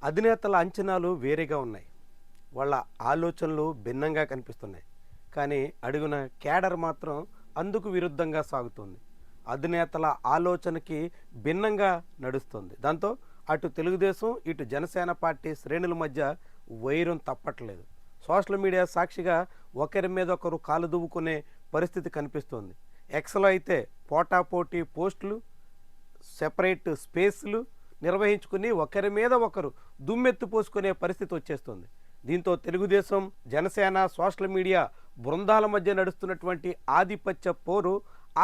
అధినేతల అంచనాలు వేరేగా ఉన్నాయి. వాళ్ళ ఆలోచనలు భిన్నంగా కనిపిస్తున్నాయి. కానీ అడుగున కేడర్ మాత్రం అందుకు విరుద్ధంగా సాగుతుంది. అధినేతల ఆలోచనకి భిన్నంగా నడుస్తుంది. దాంతో అటు తెలుగుదేశం, ఇటు జనసేన పార్టీ శ్రేణుల మధ్య వైరం తప్పట్లేదు. సోషల్ మీడియా సాక్షిగా ఒకరి మీద ఒకరు కాలు దువ్వుకునే పరిస్థితి కనిపిస్తుంది. ఎక్స్లో అయితే పోటాపోటీ పోస్టులు, సెపరేట్ స్పేస్లు నిర్వహించుకుని ఒకరి మీద ఒకరు దుమ్మెత్తు పోసుకునే పరిస్థితి వచ్చేస్తుంది. దీంతో తెలుగుదేశం, జనసేన సోషల్ మీడియా బృందాల మధ్య నడుస్తున్నటువంటి ఆధిపత్య పోరు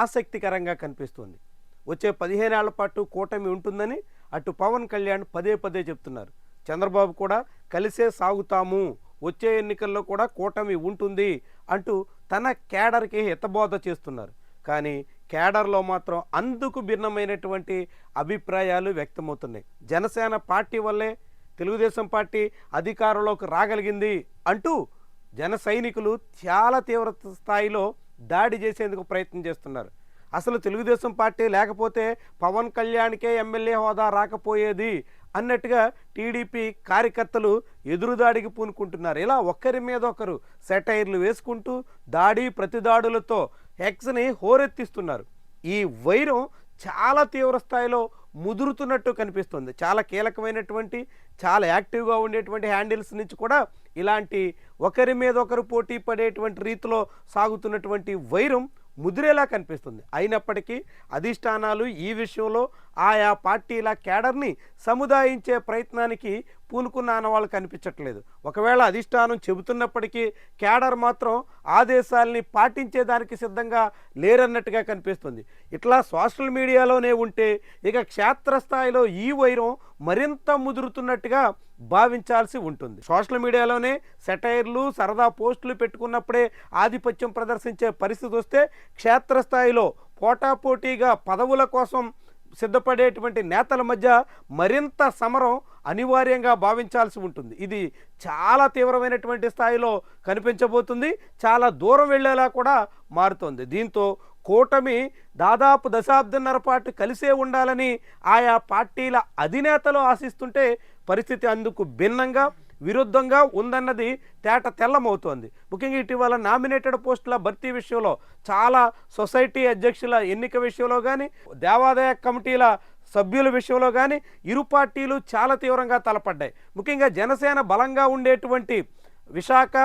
ఆసక్తికరంగా కనిపిస్తుంది. వచ్చే 15 ఏళ్ల పాటు కూటమి ఉంటుందని అటు పవన్ కళ్యాణ్ పదే పదే చెప్తున్నారు. చంద్రబాబు కూడా కలిసే సాగుతాము, వచ్చే ఎన్నికల్లో కూడా కూటమి ఉంటుంది అంటూ తన కేడర్కి హితబోధ చేస్తున్నారు. కానీ కేడర్లో మాత్రం అందుకు భిన్నమైనటువంటి అభిప్రాయాలు వ్యక్తమవుతున్నాయి. జనసేన పార్టీ వల్లే తెలుగుదేశం పార్టీ అధికారంలోకి రాగలిగింది అంటూ జన సైనికులు చాలా తీవ్ర స్థాయిలో దాడి చేసేందుకు ప్రయత్నం చేస్తున్నారు. అసలు తెలుగుదేశం పార్టీ లేకపోతే పవన్ కళ్యాణ్కే ఎమ్మెల్యే హోదా రాకపోయేది అన్నట్టుగా టీడీపీ కార్యకర్తలు ఎదురుదాడికి పూనుకుంటున్నారు. ఇలా ఒకరి మీద ఒకరు సెటైర్లు వేసుకుంటూ దాడి ప్రతిదాడులతో ఎక్స్ని హోరెత్తిస్తున్నారు. ఈ వైరం చాలా తీవ్ర స్థాయిలో ముదురుతున్నట్టు కనిపిస్తుంది. చాలా కీలకమైనటువంటి, చాలా యాక్టివ్గా ఉండేటువంటి హ్యాండిల్స్ నుంచి కూడా ఇలాంటి ఒకరి మీద ఒకరు పోటీ పడేటువంటి రీతిలో సాగుతున్నటువంటి వైరం ముదిరేలా కనిపిస్తుంది. అయినప్పటికీ అధిష్టానాలు ఈ విషయంలో ఆయా పార్టీల కేడర్ని సముదాయించే ప్రయత్నానికి పూనుకున్న ఆనవాళ్ళు కనిపించట్లేదు. ఒకవేళ అధిష్టానం చెబుతున్నప్పటికీ కేడర్ మాత్రం ఆదేశాలని పాటించేదానికి సిద్ధంగా లేరన్నట్టుగా కనిపిస్తుంది. ఇట్లా సోషల్ మీడియాలోనే ఉంటే ఇక క్షేత్రస్థాయిలో ఈ వైరం మరింత ముదురుతున్నట్టుగా భావించాల్సి ఉంటుంది. సోషల్ మీడియాలోనే సెటైర్లు, సరదా పోస్టులు పెట్టుకున్నప్పుడే ఆధిపత్యం ప్రదర్శించే పరిస్థితి వస్తే క్షేత్రస్థాయిలో పోటాపోటీగా పదవుల కోసం సిద్ధపడేటువంటి నేతల మధ్య మరింత సమరం అనివార్యంగా భావించాల్సి ఉంటుంది. ఇది చాలా తీవ్రమైనటువంటి స్థాయిలో కనిపించబోతుంది. చాలా దూరం వెళ్ళేలా కూడా మారుతోంది. దీంతో కూటమి దాదాపు దశాబ్దన్నర పాటు కలిసే ఉండాలని ఆయా పార్టీల అధినేతలు ఆశిస్తుంటే పరిస్థితి అందుకు భిన్నంగా, విరుద్ధంగా ఉందన్నది తేట తెల్లమవుతోంది. ముఖ్యంగా ఇటీవల నామినేటెడ్ పోస్టుల భర్తీ విషయంలో, చాలా సొసైటీ అధ్యక్షుల ఎన్నిక విషయంలో కానీ, దేవాదాయ కమిటీల సభ్యుల విషయంలో కానీ ఇరు పార్టీలు చాలా తీవ్రంగా తలపడ్డాయి. ముఖ్యంగా జనసేన బలంగా ఉండేటువంటి విశాఖ,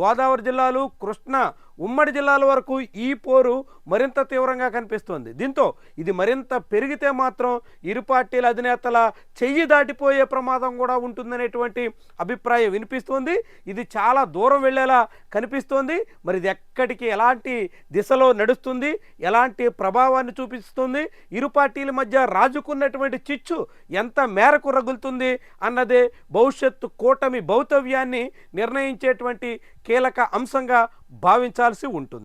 గోదావరి జిల్లాలు, కృష్ణా ఉమ్మడి జిల్లాల వరకు ఈ పోరు మరింత తీవ్రంగా కనిపిస్తోంది. దీంతో ఇది మరింత పెరిగితే మాత్రం ఇరు పార్టీల అధినేతల చెయ్యి దాటిపోయే ప్రమాదం కూడా ఉంటుందనేటువంటి అభిప్రాయం వినిపిస్తోంది. ఇది చాలా దూరం వెళ్ళేలా కనిపిస్తోంది. మరి ఇది ఎక్కడికి, ఎలాంటి దిశలో నడుస్తుంది, ఎలాంటి ప్రభావాన్ని చూపిస్తుంది, ఇరు పార్టీల మధ్య రాజుకున్నటువంటి చిచ్చు ఎంత మేరకు రగులుతుంది అన్నదే భవిష్యత్తు కూటమి భౌతవ్యాన్ని నిర్ణయించేటువంటి కీలక అంశంగా భావించాల్సి ఉంటుంది.